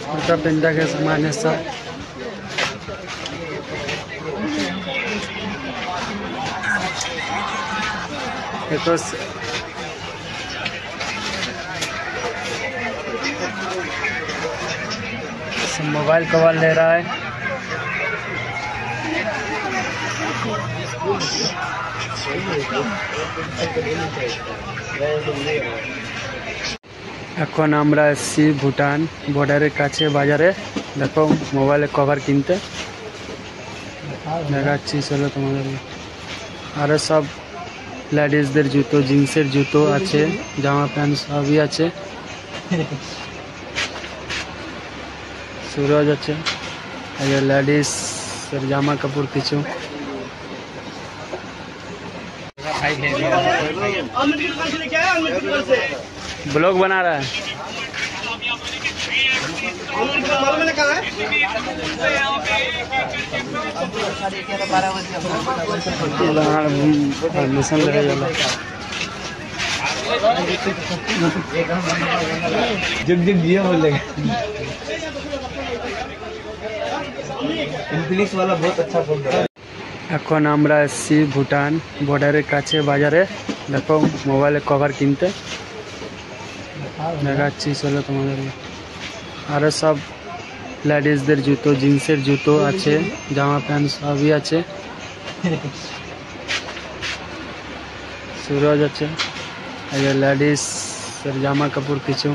छोटा पिंडा के सामान है सब। ये तो मोबाइल कवर ले रहा है। এখন আমরা এসেছি ভুটান বর্ডারের কাছে বাজারে। দেখো মোবাইলের কভার কিনতে দেখাচ্ছি, চলো তোমাদের। আরও সব লেডিসদের জুতো, জিন্সের জুতো আছে, জামা প্যান্ট সবই আছে। সুরজ আছে, লেডিস জামা কাপড় কিছু। ब्लॉग बना रहा है। जग जग जिया बोलेगा। इन्फिनिक्स वाला बहुत अच्छा फोन है। এখন আমরা এসেছি ভুটান বর্ডারের কাছে বাজারে। দেখো মোবাইলের কভার কিনতে দেখাচ্ছি, চলো তোমাদের। আরও সব লেডিসদের জুতো, জিন্সের জুতো আছে, জামা প্যান্ট সবই আছে। সুরজ আছে, লেডিস জামা কাপড় কিছু।